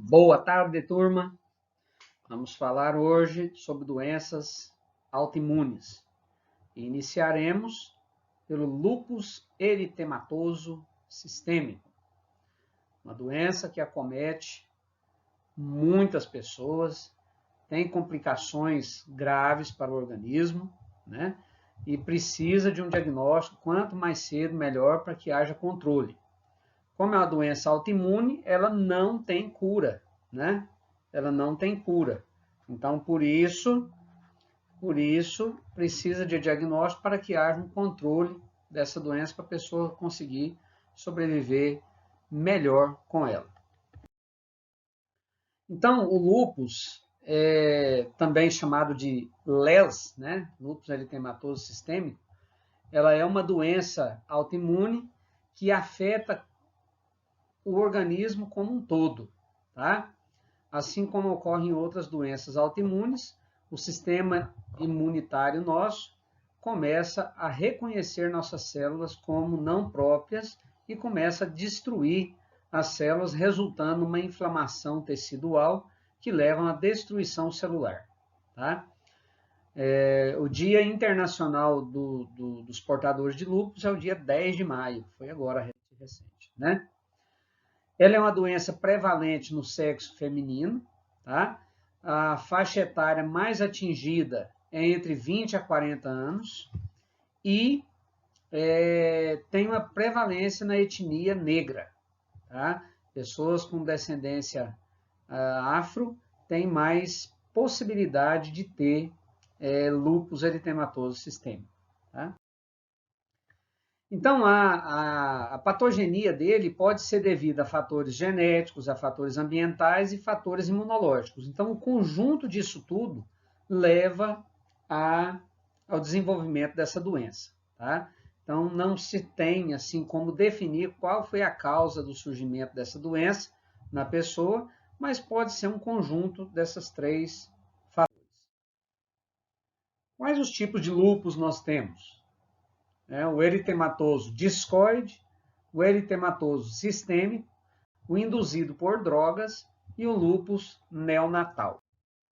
Boa tarde, turma. Vamos falar hoje sobre doenças autoimunes. Iniciaremos pelo lúpus eritematoso sistêmico, uma doença que acomete muitas pessoas, tem complicações graves para o organismo, né? E precisa de um diagnóstico quanto mais cedo, melhor, para que haja controle. Como é uma doença autoimune, ela não tem cura, né? Ela não tem cura. Então, por isso, precisa de diagnóstico para que haja um controle dessa doença para a pessoa conseguir sobreviver melhor com ela. Então, o lúpus, também chamado de LES, né? Lúpus eritematoso sistêmico, ela é uma doença autoimune que afeta o organismo como um todo, tá? Assim como ocorre em outras doenças autoimunes, o sistema imunitário nosso começa a reconhecer nossas células como não próprias e começa a destruir as células, resultando numa inflamação tecidual que leva à destruição celular, tá? O Dia Internacional dos Portadores de Lúpus é o dia 10 de maio, foi agora recente, né? Ela é uma doença prevalente no sexo feminino, tá? A faixa etária mais atingida é entre 20 a 40 anos e tem uma prevalência na etnia negra, tá? Pessoas com descendência afro têm mais possibilidade de ter lúpus eritematoso sistêmico, tá? Então, a patogenia dele pode ser devida a fatores genéticos, a fatores ambientais e fatores imunológicos. Então, o conjunto disso tudo leva ao desenvolvimento dessa doença, tá? Então, não se tem, assim, como definir qual foi a causa do surgimento dessa doença na pessoa, mas pode ser um conjunto dessas três fatores. Quais os tipos de lúpus nós temos? O eritematoso discoide, o eritematoso sistêmico, o induzido por drogas e o lúpus neonatal.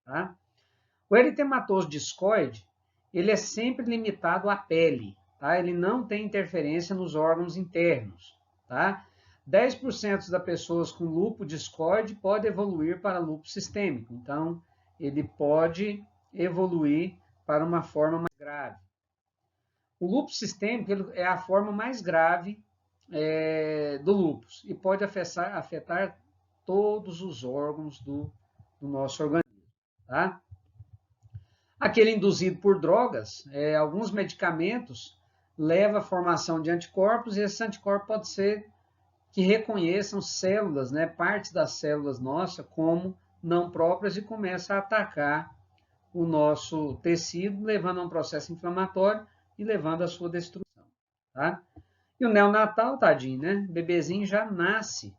Tá? O eritematoso discoide, ele é sempre limitado à pele, tá? Ele não tem interferência nos órgãos internos. Tá? 10% das pessoas com lúpus discoide pode evoluir para lúpus sistêmico, então ele pode evoluir para uma forma mais grave. O lúpus sistêmico é a forma mais grave do lúpus e pode afetar todos os órgãos do nosso organismo. Tá? Aquele induzido por drogas, alguns medicamentos levam à formação de anticorpos e esses anticorpos pode ser que reconheçam células, né, partes das células nossas como não próprias e começa a atacar o nosso tecido, levando a um processo inflamatório e levando à sua destruição, tá? E o neonatal, tadinho, né? O bebezinho já nasce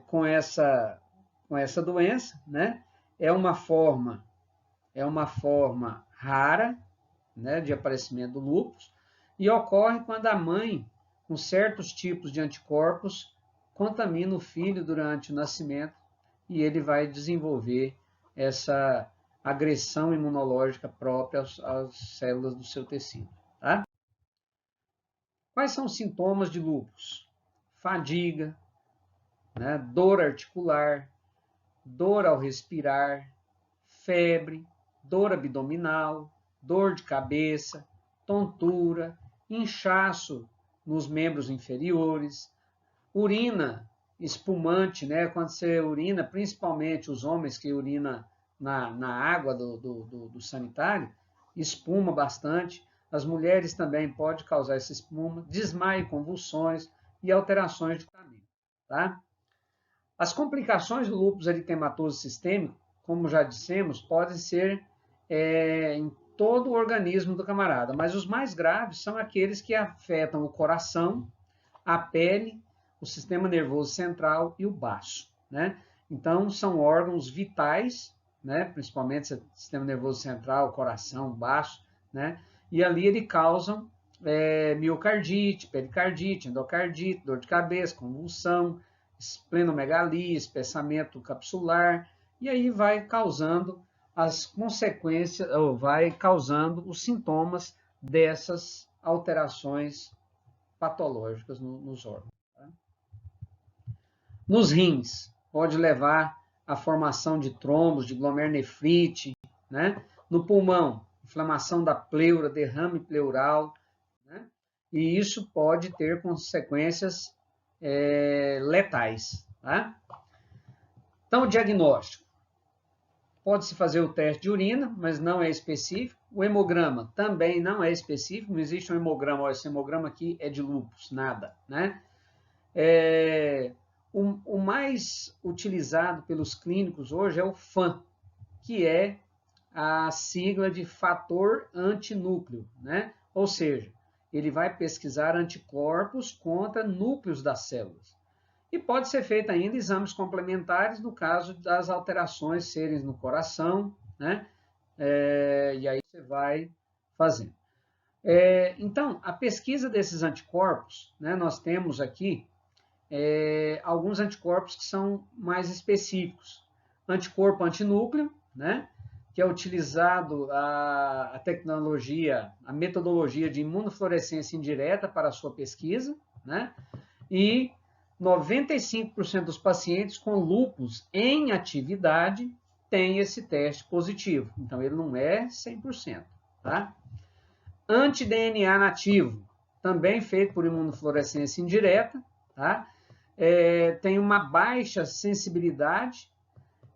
com essa doença, né? É uma forma rara, né, de aparecimento do lúpus e ocorre quando a mãe, com certos tipos de anticorpos, contamina o filho durante o nascimento e ele vai desenvolver essa agressão imunológica própria às células do seu tecido. Tá? Quais são os sintomas de lúpus? Fadiga, né, dor articular, dor ao respirar, febre, dor abdominal, dor de cabeça, tontura, inchaço nos membros inferiores, urina espumante, né? Quando você urina, principalmente os homens que urinam na água do sanitário, espuma bastante. As mulheres também pode causar essa espuma, desmaio, convulsões e alterações de caminho. Tá? As complicações do lúpus eritematoso sistêmico, como já dissemos, podem ser em todo o organismo do camarada, mas os mais graves são aqueles que afetam o coração, a pele, o sistema nervoso central e o baço, né? Então, são órgãos vitais, né? Principalmente o sistema nervoso central, coração, baço, né? E ali eles causam miocardite, pericardite, endocardite, dor de cabeça, convulsão, esplenomegalia, espessamento capsular, e aí vai causando as consequências, ou vai causando os sintomas dessas alterações patológicas nos órgãos. Tá? Nos rins, pode levar à formação de trombos, de glomerulonefrite, né? No pulmão, inflamação da pleura, derrame pleural, né? E isso pode ter consequências letais. Tá? Então, o diagnóstico. Pode-se fazer o teste de urina, mas não é específico. O hemograma também não é específico, não existe um hemograma. Olha, esse hemograma aqui é de lúpus, nada, né? O mais utilizado pelos clínicos hoje é o FAN, que é a sigla de fator antinúcleo, né? Ou seja, ele vai pesquisar anticorpos contra núcleos das células. E pode ser feito ainda exames complementares no caso das alterações serem no coração, né? E aí você vai fazendo. Então, a pesquisa desses anticorpos, né? Nós temos aqui alguns anticorpos que são mais específicos. Anticorpo antinúcleo, né? Que é utilizado a tecnologia, a metodologia de imunofluorescência indireta para a sua pesquisa, né? E 95% dos pacientes com lúpus em atividade têm esse teste positivo. Então, ele não é 100%. Tá? Anti-DNA nativo, também feito por imunofluorescência indireta, tá? Tem uma baixa sensibilidade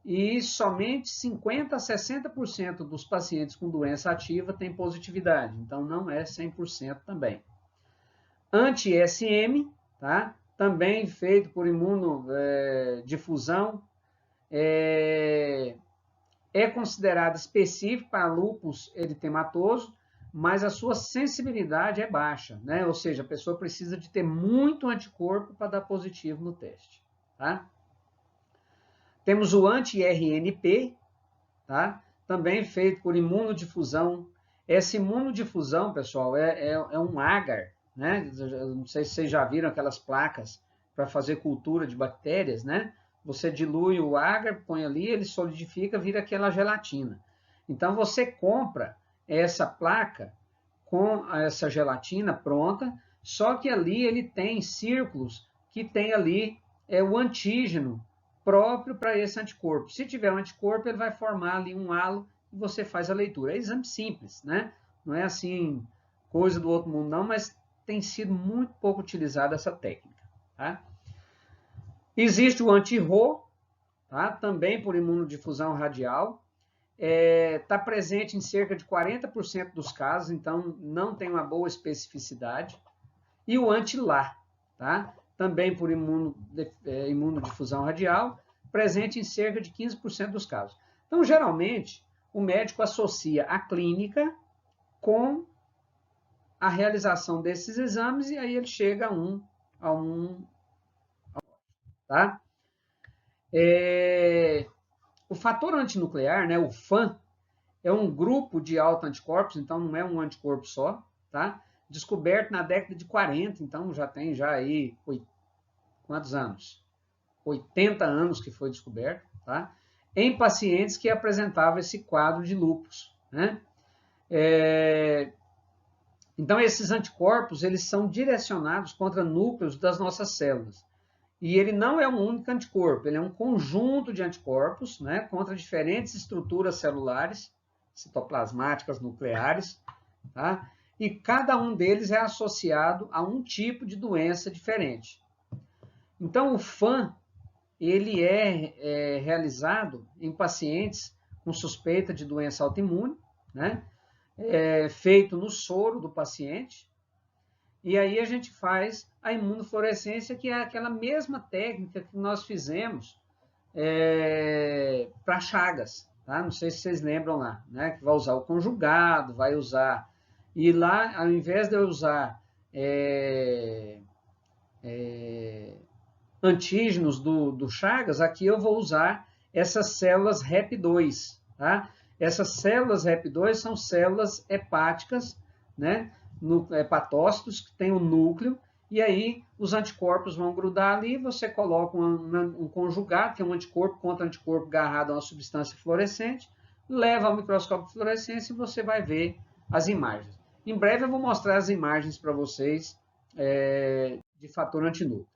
e somente 50% a 60% dos pacientes com doença ativa têm positividade. Então, não é 100% também. Anti-SM, tá? Também feito por imunodifusão, é considerado específico para lúpus eritematoso, mas a sua sensibilidade é baixa, né? Ou seja, a pessoa precisa de ter muito anticorpo para dar positivo no teste. Tá? Temos o anti-RNP, tá? Também feito por imunodifusão. Essa imunodifusão, pessoal, é um agar, né? Eu não sei se vocês já viram aquelas placas para fazer cultura de bactérias, né? Você dilui o agar, põe ali, ele solidifica, vira aquela gelatina. Então, você compra essa placa com essa gelatina pronta, só que ali ele tem círculos que tem ali o antígeno próprio para esse anticorpo. Se tiver um anticorpo, ele vai formar ali um halo e você faz a leitura. É exame simples, né? Não é assim, coisa do outro mundo não, mas tem sido muito pouco utilizada essa técnica. Tá? Existe o anti-RO, tá? Também por imunodifusão radial. Está presente em cerca de 40% dos casos, então não tem uma boa especificidade. E o anti-LA, tá? Também por imunodifusão radial, presente em cerca de 15% dos casos. Então, geralmente, o médico associa a clínica com a realização desses exames e aí ele chega a um tá? O fator antinuclear, né, o FAN, é um grupo de autoanticorpos, então não é um anticorpo só, tá? Descoberto na década de 40, então já tem aí quantos anos? 80 anos que foi descoberto, tá? Em pacientes que apresentavam esse quadro de lúpus, né? Então, esses anticorpos, eles são direcionados contra núcleos das nossas células. E ele não é um único anticorpo, ele é um conjunto de anticorpos, né, contra diferentes estruturas celulares, citoplasmáticas, nucleares, tá? E cada um deles é associado a um tipo de doença diferente. Então, o FAN, ele é realizado em pacientes com suspeita de doença autoimune, né? Feito no soro do paciente, e aí a gente faz a imunofluorescência, que é aquela mesma técnica que nós fizemos para Chagas, tá? Não sei se vocês lembram lá, né? Que vai usar o conjugado, vai usar... E lá, ao invés de eu usar antígenos do Chagas, aqui eu vou usar essas células REP2, tá? Essas células REP2 são células hepáticas, né? Hepatócitos, que tem um núcleo, e aí os anticorpos vão grudar ali, você coloca um conjugado, que é um anticorpo contra anticorpo agarrado a uma substância fluorescente, leva ao microscópio de fluorescência e você vai ver as imagens. Em breve eu vou mostrar as imagens para vocês de fator antinúcleo.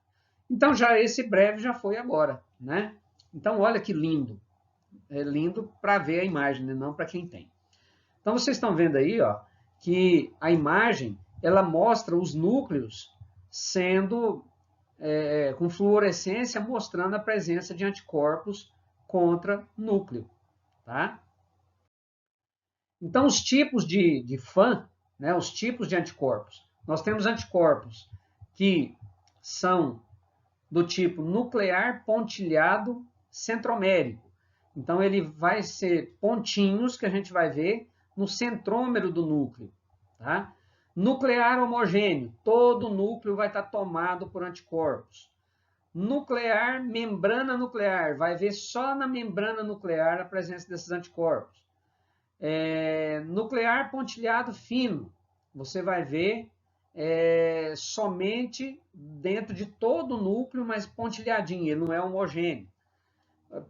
Então, já esse breve já foi agora, né? Então, olha que lindo. É lindo para ver a imagem, né? Não para quem tem. Então, vocês estão vendo aí, ó, que a imagem, ela mostra os núcleos sendo com fluorescência, mostrando a presença de anticorpos contra núcleo, tá? Então, os tipos de FAN, né, os tipos de anticorpos. Nós temos anticorpos que são do tipo nuclear pontilhado centromérico. Então, ele vai ser pontinhos que a gente vai ver no centrômero do núcleo. Tá? Nuclear homogêneo, todo núcleo vai estar tomado por anticorpos. Nuclear, membrana nuclear, vai ver só na membrana nuclear a presença desses anticorpos. Nuclear pontilhado fino, você vai ver somente dentro de todo o núcleo, mas pontilhadinho, ele não é homogêneo.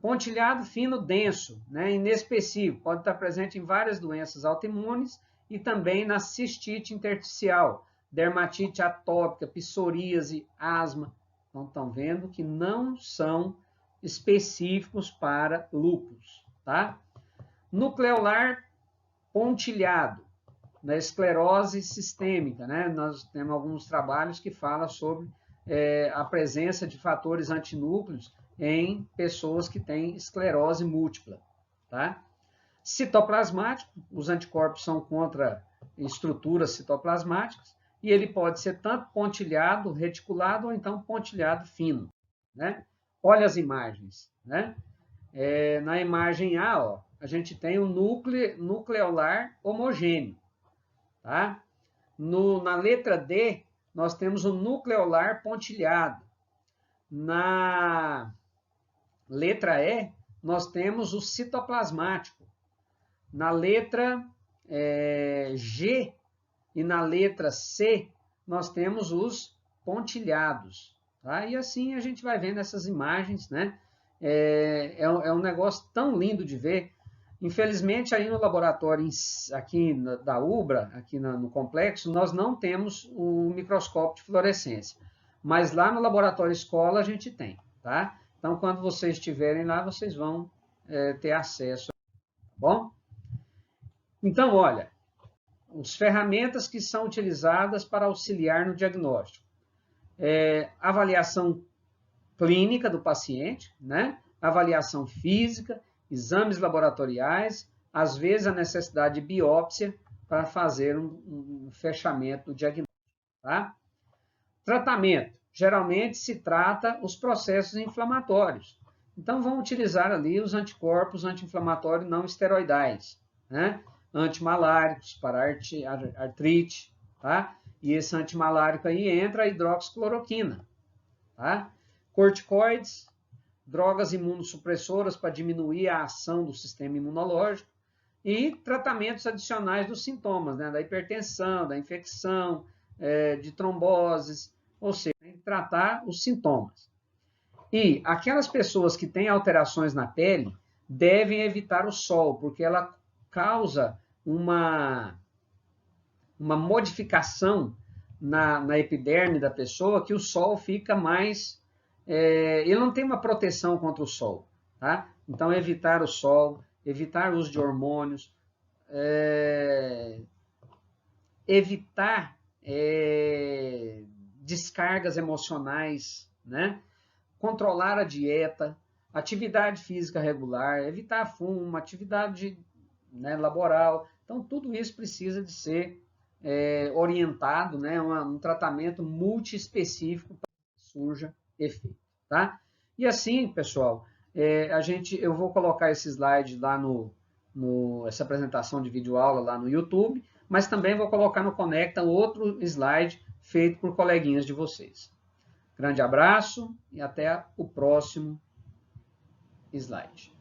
Pontilhado fino denso, né, inespecífico, pode estar presente em várias doenças autoimunes e também na cistite intersticial, dermatite atópica, psoríase, asma. Então, estão vendo que não são específicos para lúpus, tá? Nucleolar pontilhado, na esclerose sistêmica, né? Nós temos alguns trabalhos que falam sobre a presença de fatores antinúcleos em pessoas que têm esclerose múltipla, tá? Citoplasmático, os anticorpos são contra estruturas citoplasmáticas e ele pode ser tanto pontilhado, reticulado ou então pontilhado fino, né? Olha as imagens, né? Na imagem A, ó, a gente tem um nucleolar homogêneo, tá? Na letra D, nós temos o nucleolar pontilhado. Na letra E, nós temos o citoplasmático. Na letra G e na letra C, nós temos os pontilhados. Tá? E assim a gente vai vendo essas imagens, né? É um negócio tão lindo de ver. Infelizmente, aí no laboratório aqui da UBRA, aqui no complexo, nós não temos o microscópio de fluorescência. Mas lá no laboratório escola a gente tem, tá? Então, quando vocês estiverem lá, vocês vão ter acesso, tá bom? Então, olha, as ferramentas que são utilizadas para auxiliar no diagnóstico. Avaliação clínica do paciente, né? Avaliação física, exames laboratoriais, às vezes a necessidade de biópsia para fazer um fechamento do diagnóstico. Tá? Tratamento. Geralmente se trata os processos inflamatórios. Então, vão utilizar ali os anticorpos anti-inflamatórios não esteroidais, né? Antimaláricos para artrite, tá? E esse antimalárico aí entra a hidroxicloroquina, tá? Corticoides, drogas imunossupressoras para diminuir a ação do sistema imunológico e tratamentos adicionais dos sintomas, né? Da hipertensão, da infecção, de tromboses, ou seja, tem que tratar os sintomas. E aquelas pessoas que têm alterações na pele devem evitar o sol, porque ela causa uma modificação na epiderme da pessoa que o sol fica mais... ele não tem uma proteção contra o sol, tá? Então, evitar o sol, evitar o uso de hormônios, evitar descargas emocionais, né? Controlar a dieta, atividade física regular, evitar fumo, atividade, né, laboral. Então, tudo isso precisa de ser orientado, né? Um tratamento multiespecífico para que surja efeito, tá? E assim, pessoal, eu vou colocar esse slide lá essa apresentação de videoaula lá no YouTube, mas também vou colocar no Conecta outro slide feito por coleguinhas de vocês. Grande abraço e até o próximo slide.